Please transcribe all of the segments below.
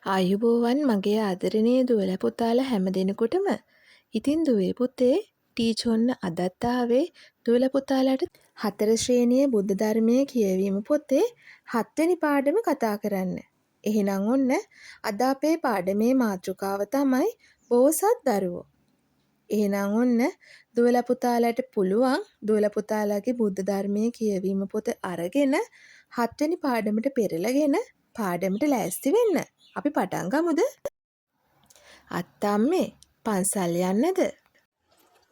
ආයුබෝවන් මගේ ආදරණීය දුවල පුතාලා හැමදෙනෙකුටම. ඉතින් දුවේ පුතේ ටීචොන්න අදත් ආවේ දුවල පුතාලාට 4 ශ්‍රේණියේ බුද්ධ ධර්මයේ කියවීම පොතේ 7 වෙනි පාඩම කතා කරන්න. එහෙනම් ඔන්න අද අපේ පාඩමේ මාතෘකාව තමයි බෝසත් දරුවෝ. එහෙනම් ඔන්න දුවල පුතාලාට පුළුවන් දුවල පුතාලාගේ බුද්ධ ධර්මයේ කියවීම පොත අරගෙන 7 වෙනි පාඩමට පෙරලගෙන පාඩමට ලෑස්ති වෙන්න. අපි පටන් ගමුද? අත්තම්මේ පන්සල් යන්නද?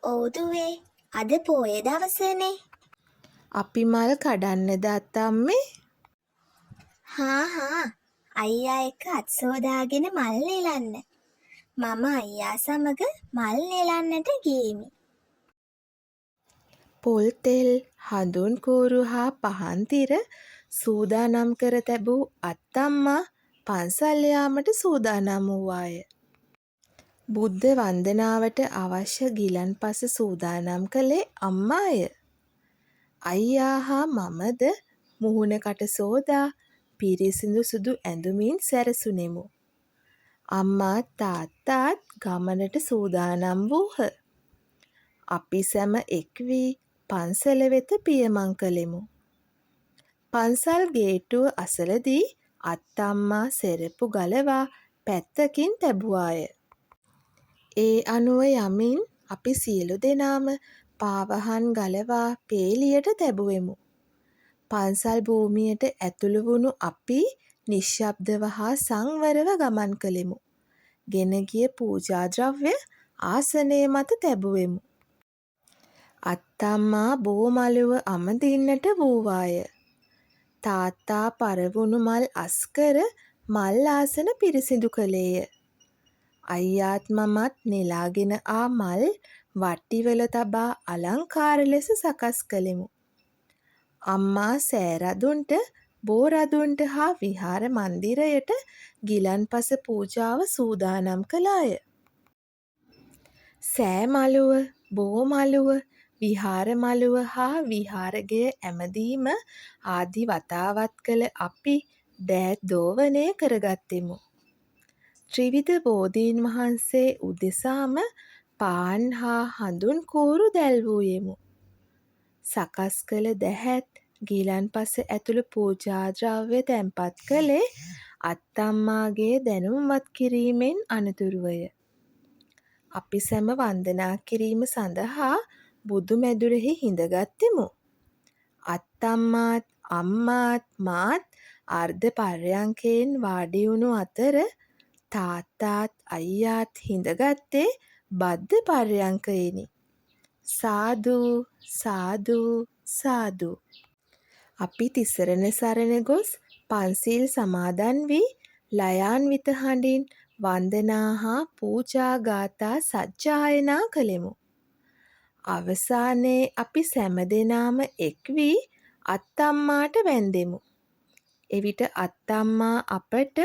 ඔව් දුවේ. අද පොය දවසනේ. අපි මල් කඩන්නද අත්තම්මේ? හා අයියා එක්ක අත් සෝදාගෙන මල් නෙලන්න. මම අයියා සමග මල් නෙලන්නට ගියෙමි. පොල් තෙල්, හඳුන් කූරු හා පහන් තිර සූදානම් කර තැබූ අත්තම්මා පන්සල් යාමට සූදානම් වූවාය. බුද්ධ වන්දනාවට අවශ්‍ය ගිලන්පස සූදානම් කළේ අම්මාය. අයියා හා මමද මුහුණකට සෝදා පිරිසිදු සුදු ඇඳුමින් සැරසුනෙමු. අම්මාත් තාත්තාත් ගමනට සූදානම් වූහ. අපි සැම එක් වී පන්සල වෙත පියමන් කළෙමු. පන්සල් ගේට්ටුව අසලදී අත්තම්මා සෙරෙප්පු ගලවා පැත්තකින් තැබුවාය. ඒ අනුව යමින් අපි සියලු දෙනාම පාවහන් ගලවා පේලියට තැබුවෙමු. පන්සල් භූමියට ඇතුළු වුණු අපි නිශ්ශබ්දව හා සංවරව ගමන් කළෙමු. ගෙන ගිය පූජා ද්‍රව්‍ය ආසනයේ මත තැබුවෙමු. අත්තම්මා බෝමළුව අමදින්නට වූවාය. තාත්තා පරවුණු මල් අස්කර මල් ආසන පිරිසිදු කළේය. අයියාත් මමත් නෙලාගෙන ආ මල් වට්ටිවල තබා අලංකාර ලෙස සකස් කළෙමු. අම්මා සෑරදුන්ට, බෝරදුන්ට හා විහාර මන්දිරයට ගිලන්පස පූජාව සූදානම් කළාය. සෑ මළුව, බෝ මළුව, විහාර මළුව හා විහාරගය ඇමදීම ආදි වතාවත් කළ අපි දෑත් දෝවනය කරගත්තෙමු. ත්‍රිවිධ බෝධීන් වහන්සේ උදෙසාම පාන් හා හඳුන් කූරු දැල්වූයෙමු. සකස් කළ දැහැත් ගිලන්පස ඇතුළු පූජා ද්‍රව්‍ය තැන්පත් කළේ අත්තම්මාගේ දැනුම්වත් කිරීමෙන් අනතුරුවය. අපි සැම වන්දනා කිරීම සඳහා බුදු මැදුරෙහි හිඳගත්තෙමු. අත්තම්මාත් අම්මාත් මාත් අර්ධ පර්යංකයෙන් වාඩි වුණු අතර තාත්තාත් අයියාත් හිඳගත්තේ බද්ධ පර්යංකයෙනි. සාදු සාදු සාදු. අපි තිසරණ සරණ ගොස් පන්සිල් සමාදන් වී ලයාන්විත හඬින් වන්දනා හා පූජා ගාථා සජ්ජායනා කළෙමු. අවසානයේ අපි සැම දෙනාම එක් වී අත්තම්මාට වැන්දෙමු. එවිට අත්තම්මා අපට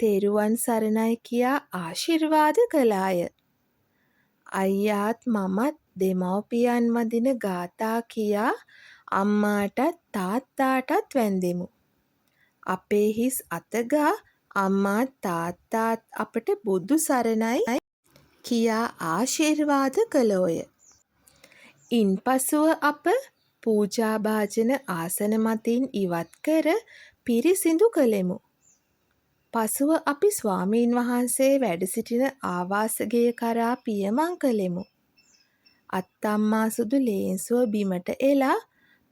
තෙරුවන් සරණයි කියා ආශිර්වාද කළාය. අයියාත් මමත් දෙමව්පියන් වඳින ගාථා කියා අම්මාටත් තාත්තාටත් වැන්දෙමු. අපේ හිස් අතගා අම්මාත් තාත්තාත් අපට බුදු සරණයි කියා ආශිර්වාද කළෝය. ඉන්පසුව අප පූජා භාජන ආසන මතින් ඉවත් කර පිරිසිදු කළෙමු. පසුව අපි ස්වාමීන් වහන්සේ වැඩ සිටින ආවාසගය කරා පියමන් කළෙමු. අත්තම්මා සුදු ලේන්සුව බිමට එලා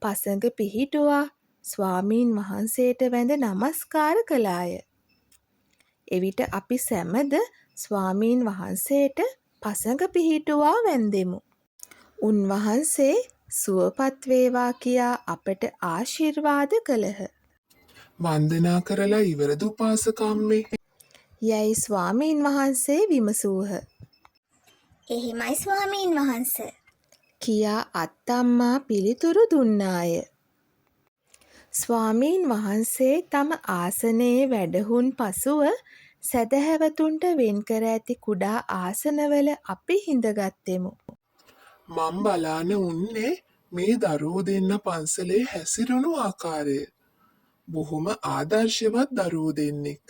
පසඟ පිහිටුවා ස්වාමීන් වහන්සේට වැඳ නමස්කාර කළාය. එවිට අපි සැමද ස්වාමීන් වහන්සේට පසඟ පිහිටුවා වැන්දෙමු. උන්වහන්සේ සුවපත් වේවා කියා අපට ආශිර්වාද කළහ. වන්දනා කරලා ඉවරද උපාසකම්මේ? යැයි ස්වාමීන් වහන්සේ විමසූහ. එහෙමයි ස්වාමීන් වහන්ස. කියා අත්තම්මා පිළිතුරු දුන්නාය. ස්වාමීන් වහන්සේ තම ආසනයේ වැඩහුන් පසුව සැදැහැවතුන්ට වෙන්කර ඇති කුඩා ආසනවල අපි හිඳගත්තෙමු. මං බලාන උන්නේ මේ දරුවෝ දෙන්න පන්සලේ හැසිරුණු ආකාරය. බොහොම ආදර්ශවත් දරුවෝ දෙන්නෙක්.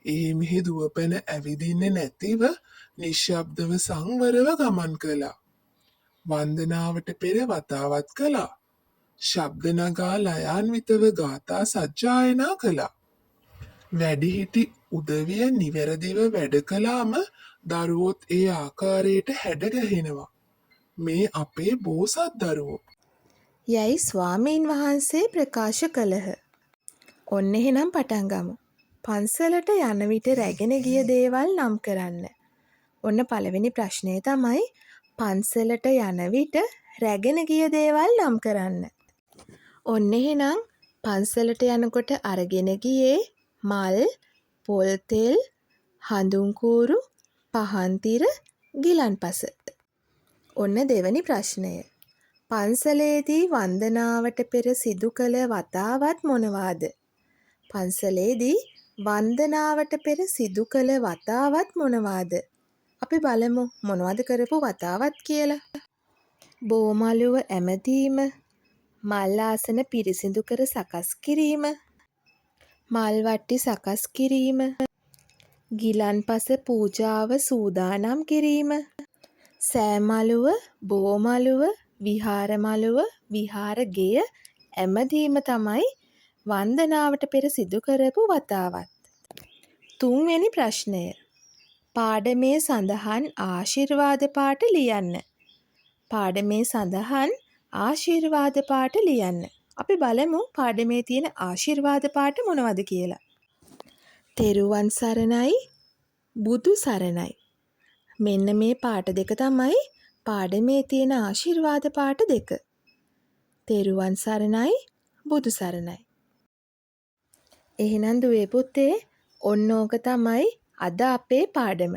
ඒ මෙහි දුවපැන ඇවිදින්නේ නැතිව නිශ්ශබ්දව සංවරව ගමන් කළා. වන්දනාවට පෙර වතාවත් කළා. ශබ්ද නගා ලයාන්විතව ගාථා සජ්ජායනා කළා. වැඩිහිටි උදවිය නිවැරදිව වැඩ කළාම දරුවොත් ඒ ආකාරයට හැඩගැහෙනවා. මේ අපේ බෝසත් දරුවෝ. යැයි ස්වාමීන් වහන්සේ ප්‍රකාශ කළහ. ඔන්න එහෙනම් පටන් ගමු. පන්සලට යන විට රැගෙන ගිය දේවල් නම් කරන්න. ඔන්න පළවෙනි ප්‍රශ්නය තමයි පන්සලට යන විට රැගෙන ගිය දේවල් නම් කරන්න. ඔන්න එහෙනම් පන්සලට යනකොට අරගෙන ගියේ මල්, පොල් තෙල්, හඳුන් කූරු, පහන්තිර, ගිලන්පස. ඔන්න දෙවැනි ප්‍රශ්නය. පන්සලේදී වන්දනාවට පෙර සිදු කළ වතාවත් මොනවාද? පන්සලේදී වන්දනාවට පෙර සිදු කළ වතාවත් මොනවාද? අපි බලමු මොනවද කරපු වතාවත් කියලා. බෝමළුව ඇමදීම, මල් ආසන පිරිසිදු කර සකස් කිරීම, මල් වට්ටි සකස් කිරීම, ගිලන්පස පූජාව සූදානම් කිරීම, සෑමළුව, බෝමළුව, විහාරමළුව, විහාර ගෙය ඇමදීම තමයි වන්දනාවට පෙර සිදු කරපු වතාවත්. තුන්වෙනි ප්‍රශ්නය. පාඩමේ සඳහන් ආශිර්වාද පාඨ ලියන්න. පාඩමේ සඳහන් ආශිර්වාද පාඨ ලියන්න. අපි බලමු පාඩමේ තියෙන ආශිර්වාද පාඨ මොනවද කියලා. තෙරුවන් සරණයි, බුදු සරණයි. මෙන්න මේ පාඨ දෙක තමයි පාඩමේ තියෙන ආශිර්වාද පාඨ දෙක. තෙරුවන් සරණයි, බුදු සරණයි. එහෙනම් දුවේ පුතේ ඔන්න ඕක තමයි අද අපේ පාඩම.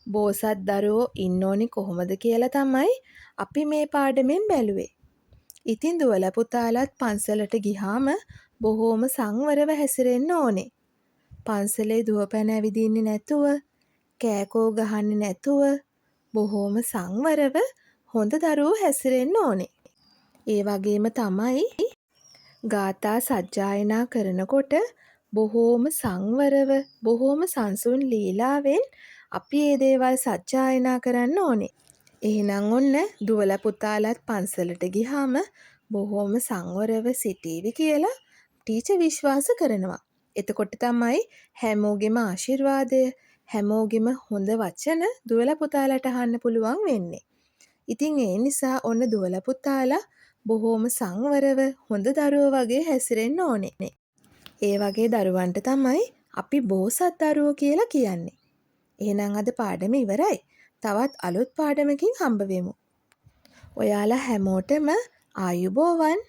බෝසත් දරුවෝ ඉන්න ඕනි කොහොමද කියලා තමයි අපි මේ පාඩමෙන් බැලුවේ. ඉතින් දුවලා පුතාලත් පන්සලට ගිහාම බොහෝම සංවරව හැසිරෙන්න ඕනේ. පන්සලේ දුවපැන ඇවිදින්නේ නැතුව, කෑකෝ ගහන්නේ නැතුව බොහෝම සංවරව හොඳ දරුවෝ හැසිරෙන්න ඕනේ. ඒ වගේම තමයි ගාථා සජ්ජායනා කරනකොට බොහෝම සංවරව, බොහෝම සංසුන් ලීලාවෙන් අපි මේ දේවල් සජ්ජායනා කරන්න ඕනේ. එහෙනම් ඔන්න දුවලා පුතාලත් පන්සලට ගිහාම බොහෝම සංවරව සිටීවි කියලා ටීචර් විශ්වාස කරනවා. එතකොට තමයි හැමෝගෙම ආශිර්වාදය, හැමෝගෙම හොඳ වචන දුවලා පුතාලට අහන්න පුළුවන් වෙන්නේ. ඉතින් ඒ නිසා ඔන්න දුවලා පුතාලා බොහෝම සංවරව හොඳ දරුවෝ වගේ හැසිරෙන්න ඕනේ. ඒ වගේ දරුවන්ට තමයි අපි බෝසත් දරුවෝ කියලා කියන්නේ. එහෙනම් අද පාඩම ඉවරයි. තවත් අලුත් පාඩමකින් හම්බ වෙමු. ඔයාලා හැමෝටම ආයුබෝවන්.